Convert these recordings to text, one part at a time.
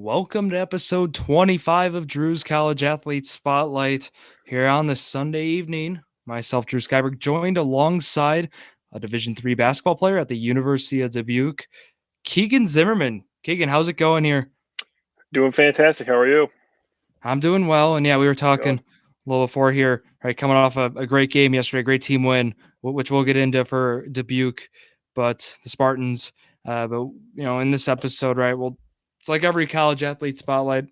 Welcome to episode 25 of Drew's College Athlete Spotlight here on this Sunday evening. Myself, Drew Skyberg, joined alongside a Division III basketball player at the University of Dubuque, Keegan Zimmerman. Keegan, how's it going here? Doing fantastic. How are you? I'm doing well. And yeah, we were talking Good. a little before here, right? Coming off a great game yesterday, a great team win, which we'll get into for Dubuque, but the Spartans. But in this episode, right, it's like every college athlete spotlight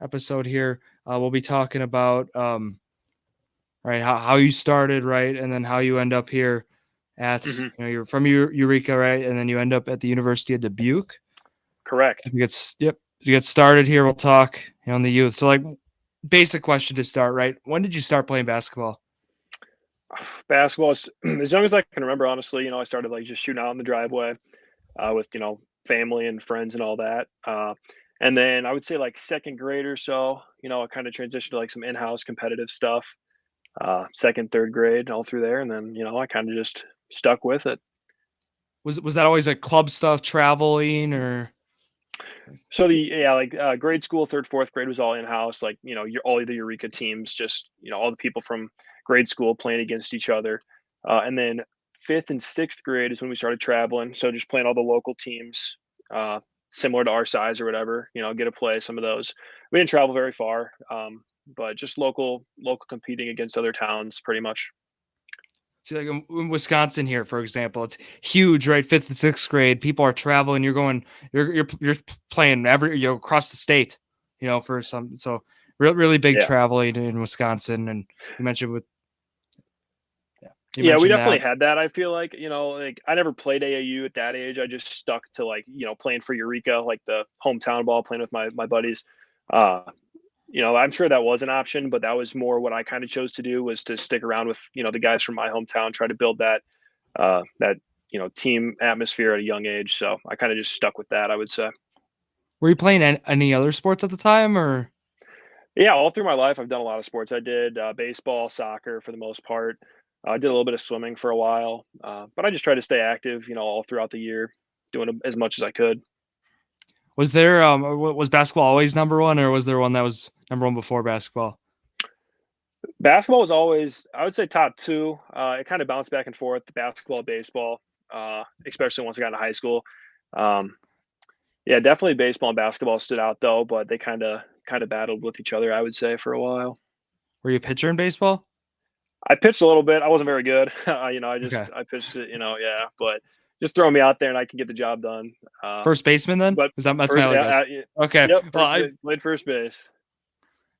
episode here. We'll be talking about right how you started, right, and then how you end up here at hmm you're from Eureka, right, and then you end up at the University of Dubuque. Correct. If you get started here, we'll talk on the youth. So like basic question to start, right? When did you start playing basketball? Basketball is as young as I can remember. Honestly, I started like just shooting out in the driveway with family and friends and all that. And then I would say like second grade or so. I kind of transitioned to like some in-house competitive stuff. Second, third grade, all through there, and then I kind of just stuck with it. Was that always like club stuff, traveling, or So grade school, third, fourth grade was all in house. Like all the Eureka teams, just all the people from grade school playing against each other, and then fifth and sixth grade is when we started traveling. So just playing all the local teams, similar to our size or whatever. Get to play some of those. We didn't travel very far, but just local competing against other towns, pretty much. see, like in Wisconsin here, for example, it's huge, right? Fifth and sixth grade, people are traveling. You're playing across the state, for some. So really big Yeah. traveling in Wisconsin, and you mentioned with yeah, you Yeah, we mentioned that. definitely had that. I feel like I never played AAU at that age. I just stuck to playing for Eureka, like the hometown ball, playing with my buddies. Uh, I'm sure that was an option, but that was more what I kind of chose to do was to stick around with, the guys from my hometown, try to build that team atmosphere at a young age. So I kind of just stuck with that, I would say. Were you playing any other sports at the time, or Yeah, all through my life, I've done a lot of sports. I did baseball, soccer for the most part. I did a little bit of swimming for a while, but I just tried to stay active, all throughout the year, doing as much as I could. was there was basketball always number one, or was there one that was number one before basketball? Basketball was always, I would say, top two. It kind of bounced back and forth, basketball, baseball, especially once I got into high school. Um, yeah, definitely baseball and basketball stood out though, but they kind of battled with each other, I would say, for a while. Were you a pitcher in baseball? I pitched a little bit. I wasn't very good. Okay, I pitched it. Yeah, but just throw me out there and I can get the job done. first baseman then. But Is that's my first, other guess? yeah, Okay, yep, well played first base.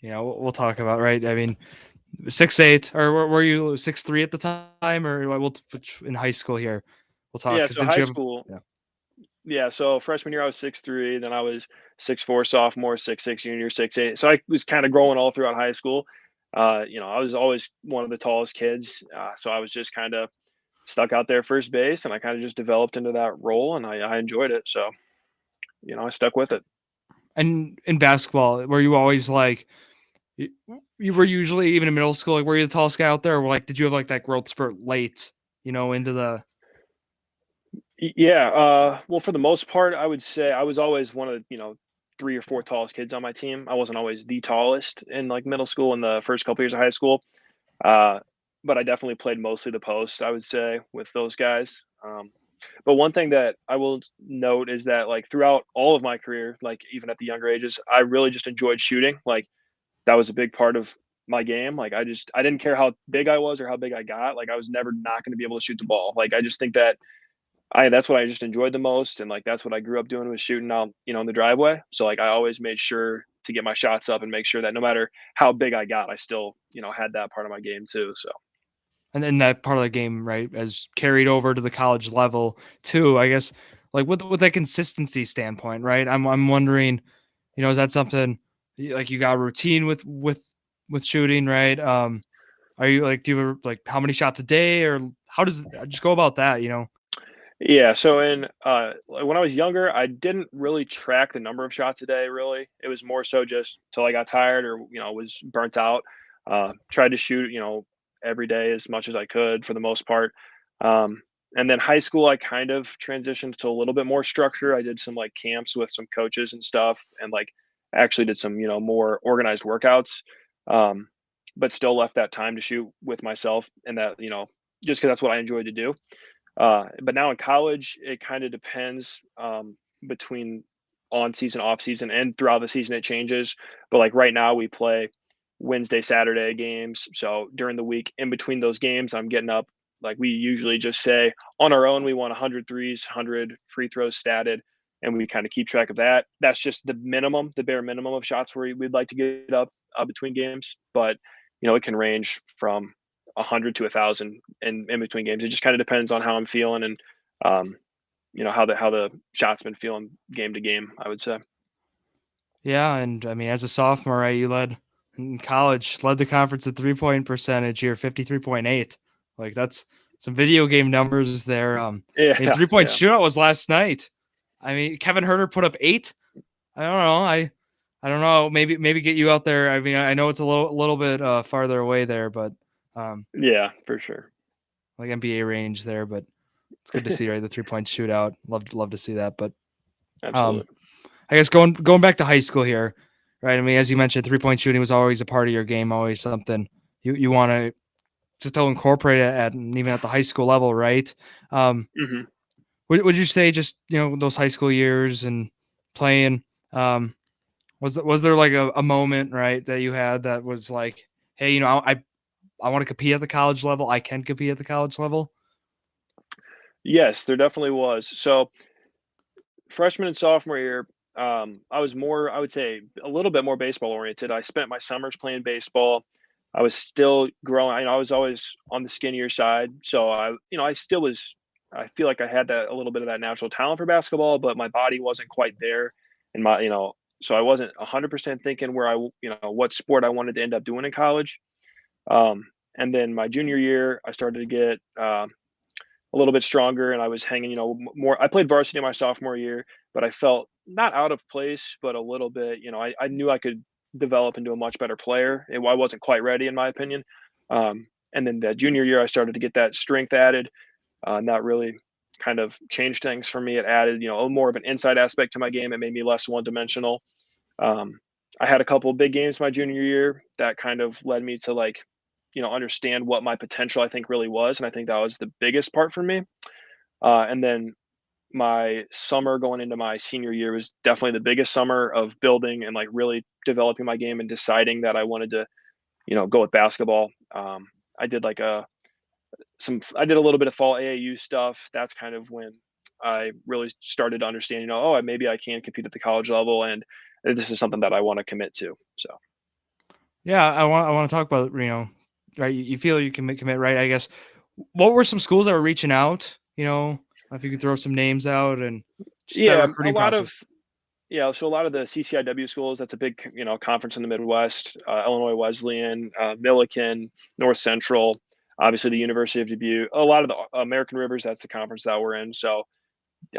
we'll talk about, right. I mean, 6'8", or were you 6'3" at the time, or in high school here? We'll talk Yeah, because so didn't high you have? school. Yeah. Yeah, so freshman year I was 6'3", then I was 6'4" sophomore, 6'6" junior, 6'8". So I was kind of growing all throughout high school. I was always one of the tallest kids, so I was just kind of stuck out there first base, and I kind of just developed into that role, and I enjoyed it. So I stuck with it. And in basketball, were you always like y- you were usually even in middle school? Like, were you the tallest guy out there, or like did you have like that growth spurt late? Into the Yeah, well, for the most part, I would say I was always one of the, 3 or 4 tallest kids on my team. I wasn't always the tallest in, like, middle school and the first couple years of high school, uh, but I definitely played mostly the post, I would say, with those guys. But one thing that I will note is that, like, throughout all of my career, like, even at the younger ages, I really just enjoyed shooting. Like, that was a big part of my game. Like, I didn't care how big I was or how big I got. Like, I was never not gonna be able to shoot the ball. Like, I just think that I that's what I just enjoyed the most, and, like, that's what I grew up doing was shooting out, in the driveway. So, like, I always made sure to get my shots up and make sure that no matter how big I got, I still, had that part of my game too, so. and then that part of the game, right, as carried over to the college level too. I guess like with that consistency standpoint, right? I'm wondering, is that something like you got a routine with shooting, right? Are you like, do you ever, like, how many shots a day, or how does just go about that? Yeah, so like, when I was younger, I didn't really track the number of shots a day, really. It was more so just till I got tired or, was burnt out. Tried to shoot, every day as much as I could for the most part. Um, and then high school, I kind of transitioned to a little bit more structure. I did some like camps with some coaches and stuff, and like I actually did some, more organized workouts, um, but still left that time to shoot with myself, and that, just because that's what I enjoyed to do. But now in college, it kind of depends, between on season, off season, and throughout the season it changes. But like right now, we play Wednesday, Saturday games. So during the week, in between those games, I'm getting up. Like we usually just say on our own, we want 100 threes, 100 free throws statted, and we kind of keep track of that. That's just the minimum, the bare minimum of shots where we'd like to get up, between games. But it can range from 100 to 1,000 in between games. It just kind of depends on how I'm feeling, and um, how the shots been feeling game to game, I would say. Yeah, and I mean, as a sophomore, right, you led in college, led the conference at 3-point percentage here, 53.8. Like that's some video game numbers there. I mean, Yeah, 3-point yeah, shootout was last night. I mean, Kevin Herter put up 8. I don't know. I don't know. Maybe get you out there. I mean, I know it's a little bit farther away there, but yeah, for sure. like NBA range there. But it's good to see, right, the 3-point shootout. Love to see that. But um, Absolutely. I guess going back to high school here, right? I mean, as you mentioned, 3-point shooting was always a part of your game, always something you want to still incorporate it at, and even at the high school level, right? Um, Hmm. would you say just those high school years and playing? Was there like a moment, right, that you had that was like, hey, I want to compete at the college level. I can compete at the college level. Yes, there definitely was. So freshman and sophomore year, I was more, I would say, a little bit more baseball oriented. I spent my summers playing baseball. I was still growing. I was always on the skinnier side, so I still was. I feel like I had that a little bit of that natural talent for basketball, but my body wasn't quite there, and so I wasn't 100% thinking where what sport I wanted to end up doing in college. And then my junior year, I started to get a little bit stronger, and I was hanging, more. I played varsity my sophomore year, but I felt not out of place, but a little bit. I knew I could develop into a much better player. I wasn't quite ready, in my opinion. And then that junior year, I started to get that strength added, and that really kind of changed things for me. It added, more of an inside aspect to my game. It made me less one dimensional. Um, I had a couple of big games my junior year that kind of led me to like, understand what my potential I think really was, and I think that was the biggest part for me. And then my summer going into my senior year was definitely the biggest summer of building and like really developing my game and deciding that I wanted to, go with basketball. I did like I did a little bit of fall AAU stuff. That's kind of when I really started to understand, maybe I can compete at the college level, and this is something that I want to commit to. So Yeah, I want to talk about right. You feel you can commit, right? I guess. What were some schools that were reaching out? If you could throw some names out and just that yeah, a recruiting lot of process. yeah, so a lot of the CCIW schools, that's a big, conference in the Midwest, Illinois Wesleyan, Millikan, North Central, obviously the University of Dubuque, a lot of the American Rivers, that's the conference that we're in. So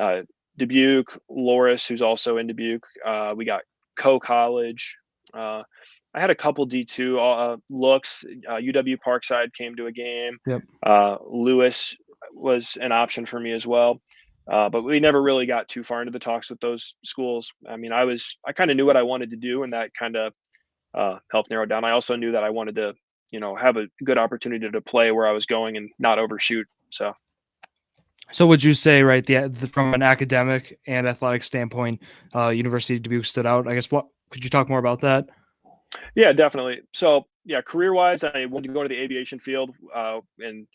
uh, Dubuque, Loris, who's also in Dubuque. We got Co College. Uh, I had a couple D2 looks. UW Parkside came to a game. Yep. Lewis was an option for me as well. But we never really got too far into the talks with those schools. I mean, I kind of knew what I wanted to do, and that kind of helped narrow it down. I also knew that I wanted to, have a good opportunity to play where I was going and not overshoot. So So would you say, right, from an academic and athletic standpoint, University of Dubuque stood out? I guess what could you talk more about that? yeah, definitely. So yeah, career wise, I wanted to go to the aviation field, and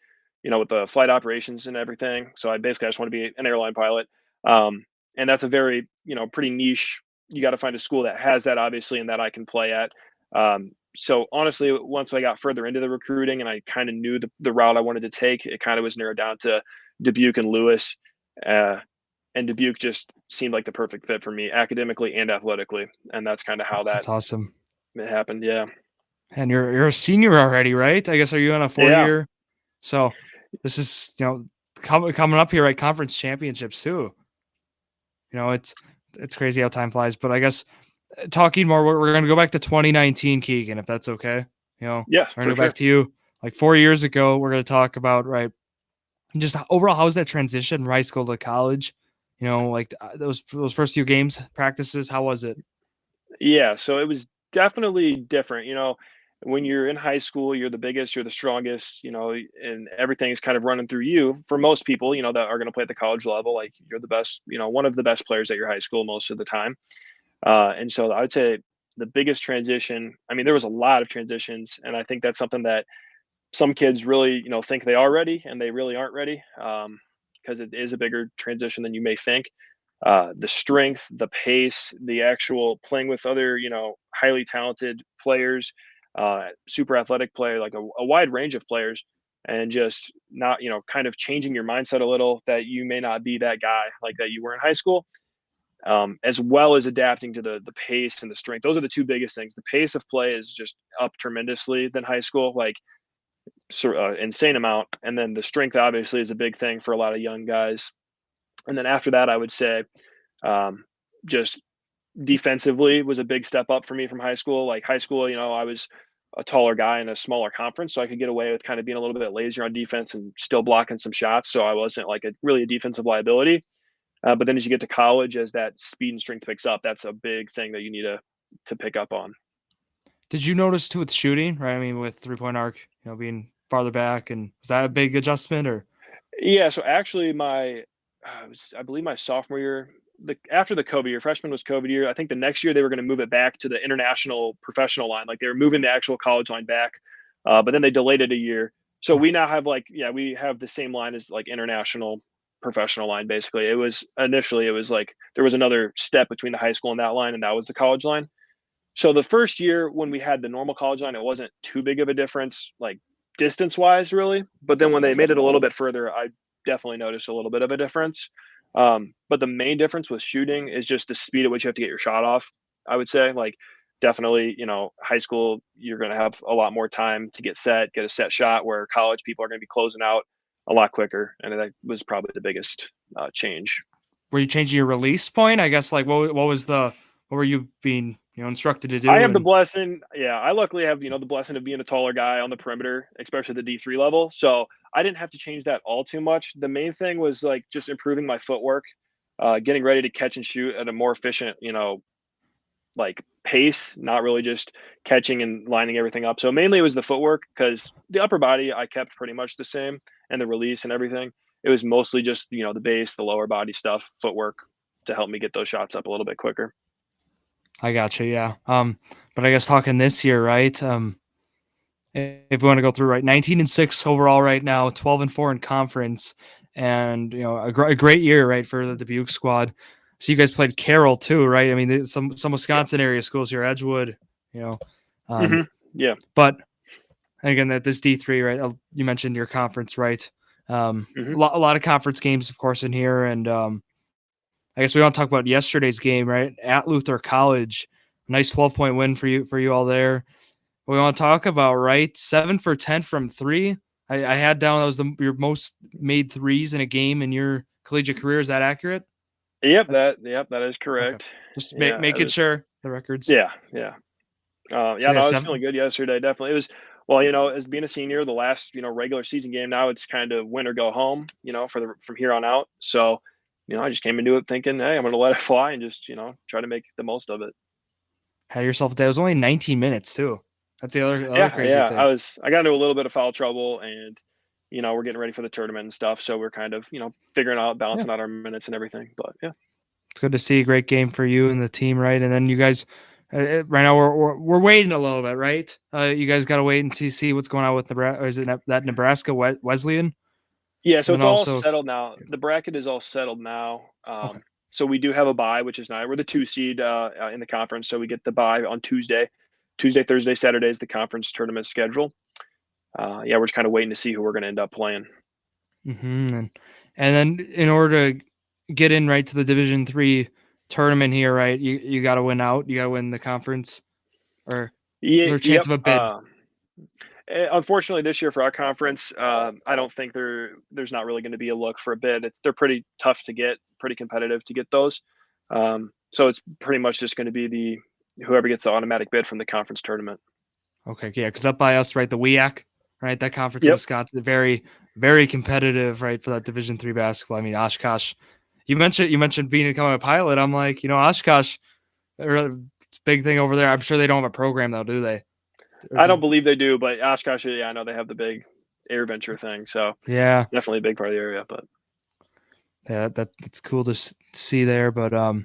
with the flight operations and everything. So I just want to be an airline pilot. And that's a very, pretty niche. You got to find a school that has that, obviously, and that I can play at. So honestly, once I got further into the recruiting and I kind of knew the route I wanted to take, it kind of was narrowed down to Dubuque and Lewis. Uh, and Dubuque just seemed like the perfect fit for me academically and athletically. And that's kind of how that That's awesome. it happened. Yeah. And you're a senior already, right? I guess, are you on a 4 Yeah. year? So this is coming up here, right? Conference championships too. It's crazy how time flies. But I guess talking more, we're going to go back to 2019, Keegan, if that's okay. Yeah, We're going for to go back sure. to you like 4 years ago. We're going to talk about, right, just overall, how's that transition from high school to college? Like those first few games, practices, how was it? Yeah, so it was definitely different. When you're in high school, you're the biggest, you're the strongest, and everything is kind of running through you. For most people, that are going to play at the college level, like you're the best, one of the best players at your high school most of the time. And so I would say the biggest transition, I mean, there was a lot of transitions, and I think that's something that some kids really, think they are ready and they really aren't ready, because it is a bigger transition than you may think. The strength, the pace, the actual playing with other, highly talented players, super athletic player, like a wide range of players, and just not, kind of changing your mindset a little that you may not be that guy like that you were in high school, as well as adapting to the pace and the strength. Those are the two biggest things. The pace of play is just up tremendously than high school, like insane amount, and then the strength obviously is a big thing for a lot of young guys. And then after that, I would say um, just defensively was a big step up for me from high school. Like high school, I was a taller guy in a smaller conference, so I could get away with kind of being a little bit lazier on defense and still blocking some shots. So I wasn't like really a defensive liability. But then as you get to college, as that speed and strength picks up, that's a big thing that you need to pick up on. Did you notice too with shooting, right? I mean, with 3 point arc, being farther back, and was that a big adjustment or? Yeah, so actually I believe my sophomore year, after the COVID year, freshman was COVID year. I think the next year they were going to move it back to the international professional line. Like they were moving the actual college line back, but then they delayed it a year. So we now have we have the same line as like international professional line. Basically, it was like there was another step between the high school and that line, and that was the college line. So the first year when we had the normal college line, it wasn't too big of a difference, like distance wise, really. But then when they made it a little bit further, I definitely noticed a little bit of a difference. But the main difference with shooting is just the speed at which you have to get your shot off. I would say, like, definitely, high school, you're going to have a lot more time to get a set shot, where college people are going to be closing out a lot quicker. And that was probably the biggest change. Were you changing your release point? I guess like what were you being instructed to I do? have the And blessing. Yeah, I luckily have, the blessing of being a taller guy on the perimeter, especially the D3 level. So I didn't have to change that all too much. The main thing was like just improving my footwork, getting ready to catch and shoot at a more efficient, like pace, not really just catching and lining everything up. So mainly it was the footwork, because the upper body I kept pretty much the same, and the release and everything. It was mostly just, the base, the lower body stuff, footwork, to help me get those shots up a little bit quicker. I gotcha, yeah. But I guess talking this year, right? If we want to go through, right, 19-6 overall right now, 12-4 in conference, and a great year, right, for the Dubuque squad. So you guys played Carroll too, right? I mean, some Yeah. Wisconsin area schools here, Edgewood, you know, um, Yeah. but again, that this D3, right? You mentioned your conference, right? hmm A lot of conference games, of course, in here, and I guess we want to talk about yesterday's game, right? At Luther College, nice 12-point win for you all there. We want to talk about, right? 7 for 10 from three. I had down that was your most made threes in a game in your collegiate career. Is that accurate? That's, That is okay. correct. Just Yeah, it making was. sure the records. Yeah, yeah, So yeah. yeah, No, I was feeling 7. good yesterday. Definitely, it was. Well, as being a senior, the last regular season game. Now it's kind of win or go home. From here on out. So, I just came into it thinking, hey, I'm going to let it fly and just try to make the most of it. Had yourself a day. It was only 19 minutes too. That's the other Yeah, crazy yeah. thing. I got into a little bit of foul trouble, and we're getting ready for the tournament and stuff. So we're kind of figuring out, Yeah. balancing out our minutes and everything. But yeah. It's good to see a great game for you and the team, right? And then you guys, right now we're waiting a little bit, right? You guys got to wait and see what's going on with Nebraska. Or is it that Nebraska Wesleyan? Yeah, And so then it's all also, settled now. The bracket is all settled now. okay. So we do have a bye, which is nice. We're the 2 seed in the conference, so we get the bye on Tuesday. Tuesday, Thursday, Saturday is the conference tournament schedule. Yeah, we're just kind of waiting to see who we're going to end up playing. And then in order to get in right to the Division 3 tournament here, right? You got to win out. You got to win the conference, or is Yeah, there a chance yep. of a bid? Unfortunately, this year for our conference, I don't think there's not really going to be a look for a bid. They're pretty tough to get, pretty competitive to get those. So it's pretty much just going to be whoever gets the automatic bid from the conference tournament. Okay, yeah, because up by us, right, the WEAC, right, that conference in Yep. Wisconsin, very, very competitive, right, for that Division 3 basketball. I mean, Oshkosh. You mentioned becoming a pilot. I'm like, Oshkosh, it's big thing over there. I'm sure they don't have a program though, do they? Or I don't do believe they do, but Oshkosh, yeah, I know they have the big air venture thing, so yeah. definitely a big part of the area. But Yeah, that's cool to see there. But I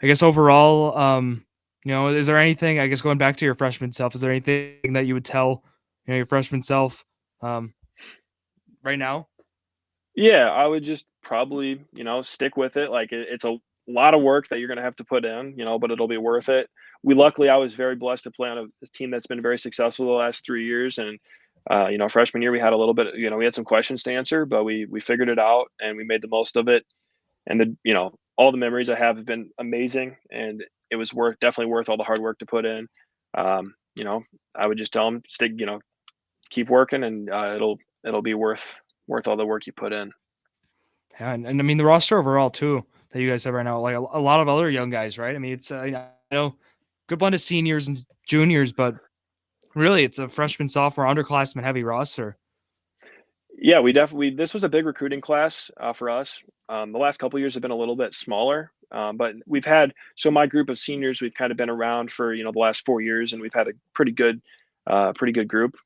guess overall, is there anything? I guess going back to your freshman self, is there anything that you would tell, your freshman self, um, right now? yeah, I would just probably, stick with it. Like it's a lot of work that you're going to have to put in, but it'll be worth it. I was very blessed to play on a team that's been very successful the last 3 years. And, freshman year, we had a little bit, we had some questions to answer, but we figured it out and we made the most of it. And all the memories I have been amazing. And it was definitely worth all the hard work to put in. Um, you know, I would just tell them stick, keep working and it'll be worth all the work you put in. Yeah, and I mean the roster overall too that you guys have right now, like a lot of other young guys, right? I mean, it's I know good blend of seniors and juniors, but really it's a freshman, sophomore, underclassmen heavy roster. Yeah, we definitely this was a big recruiting class for us. The last couple years have been a little bit smaller, but we've had my group of seniors. We've kind of been around for the last 4 years, and we've had a pretty good group.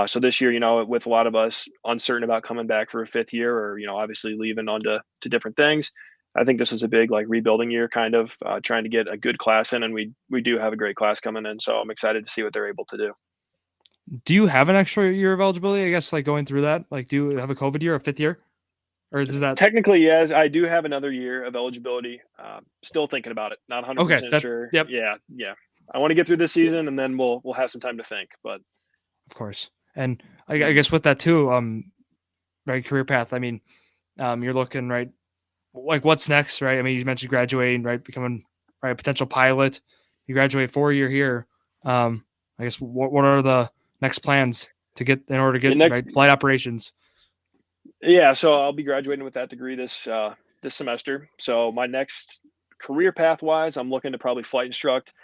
So this year, with a lot of us uncertain about coming back for a fifth year, or obviously leaving on to different things, I think this is a big like rebuilding year, kind of trying to get a good class in, and we do have a great class coming in. So I'm excited to see what they're able to do. Do you have an extra year of eligibility? I guess like going through that, like do you have a COVID year, a fifth year, or is that Technically, yes, I do have another year of eligibility. Still thinking about it. Not okay? 100% That sure. yep, Yeah, yeah. I want to get through this season, and then we'll have some time to think. But of course. And I guess with that too, right, career path. I mean, you're looking right, like what's next, right? I mean, you mentioned graduating, right, becoming right a potential pilot. You graduate 4 year here. I guess what are the next plans to get in order to yeah, get next, right flight operations? yeah. So I'll be graduating with that degree this semester. So my next career path wise, I'm looking to probably flight instruct.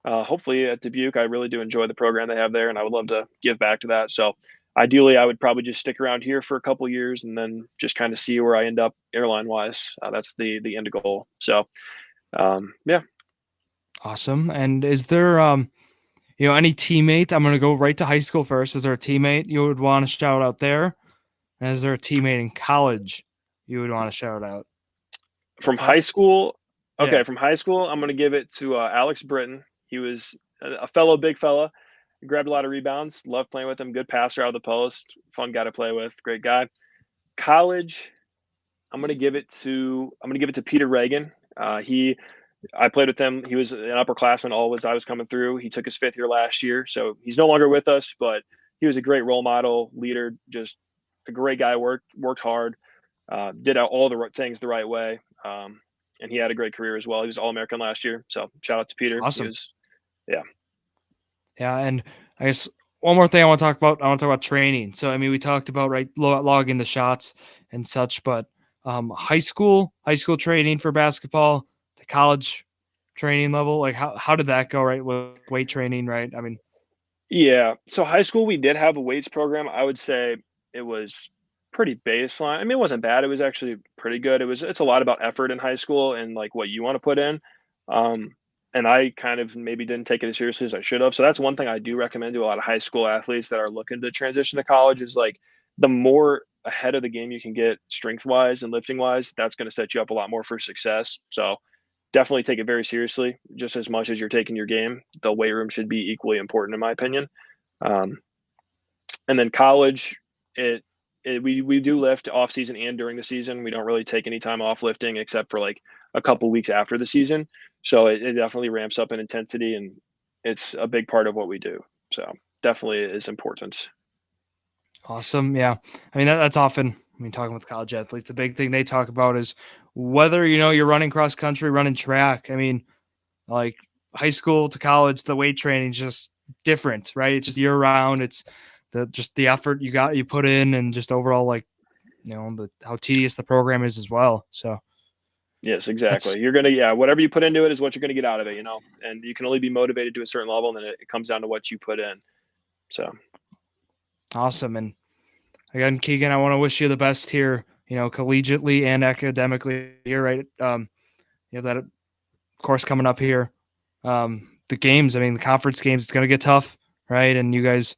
Hopefully at Dubuque, I really do enjoy the program they have there, and I would love to give back to that. So ideally, I would probably just stick around here for a couple years and then just kind of see where I end up airline wise. That's the end goal. So yeah. Awesome. And is there any teammate? I'm gonna go right to high school first. Is there a teammate you would want to shout out there? And is there a teammate in college you would want to shout out? Is that From high tough? school, Yeah. okay, from high school, I'm gonna give it to, Alex Britton. He was a fellow big fella, grabbed a lot of rebounds, loved playing with him, good passer out of the post, fun guy to play with, great guy. College, I'm gonna give it to Peter Reagan. I played with him. He was an upperclassman all as I was coming through. He took his fifth year last year, so he's no longer with us, but he was a great role model, leader, just a great guy, worked hard, did all the right things the right way. And he had a great career as well. He was All American last year. So shout out to Peter. He Awesome. was, yeah. Yeah, and I guess one more thing I want to talk about. I want to talk about training. So I mean, we talked about right logging the shots and such, but high school training for basketball, the college training level, like how did that go? Right with weight training, right? I mean, Yeah. So high school, we did have a weights program. I would say it was pretty baseline. I mean, it wasn't bad. It was actually pretty good. It's a lot about effort in high school and like what you want to put in. Um, and I kind of maybe didn't take it as seriously as I should have. So that's one thing I do recommend to a lot of high school athletes that are looking to transition to college is like the more ahead of the game you can get strength wise and lifting wise, that's going to set you up a lot more for success. So definitely take it very seriously, just as much as you're taking your game. The weight room should be equally important, in my opinion. Um, and then college, it, we do lift off season and during the season. We don't really take any time off lifting except for like a couple weeks after the season. So it definitely ramps up in intensity, and it's a big part of what we do. So definitely is important. awesome. Yeah, I mean that's often. I mean, talking with college athletes, the big thing they talk about is whether you're running cross country, running track. I mean, like high school to college, the weight training is just different, right? It's just year round. It's the effort you put in, and just overall like the how tedious the program is as well. So Yes, that's exactly. Yeah, whatever you put into it is what you're going to get out of it, and you can only be motivated to a certain level, and then it comes down to what you put in. So, awesome. And again, Keegan, I want to wish you the best here, collegiately and academically here, right? You have that course coming up here the games. I mean, the conference games, it's going to get tough, right? And you guys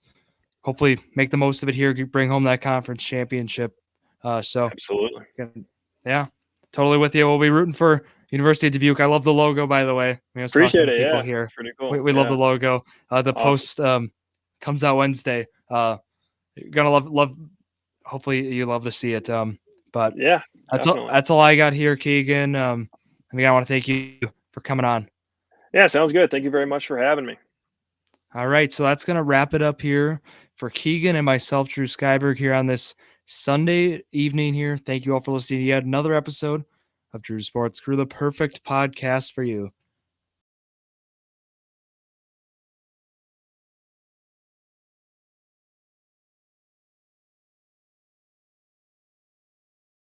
hopefully make the most of it here, bring home that conference championship. Absolutely. Yeah, totally with you. We'll be rooting for University of Dubuque. I love the logo, by the way. I, mean, I was talking Appreciate to it. people Yeah, here. it's pretty cool. We love the logo. The Awesome. post comes out Wednesday. You're gonna love. Hopefully, you love to see it. But Yeah, definitely. that's all I got here, Keegan. I mean, I want to thank you for coming on. Yeah, sounds good. Thank you very much for having me. All right, so that's going to wrap it up here for Keegan and myself, Drew Skyberg, here on this Sunday evening here. Thank you all for listening to yet another episode of Drew Sports Crew, the perfect podcast for you.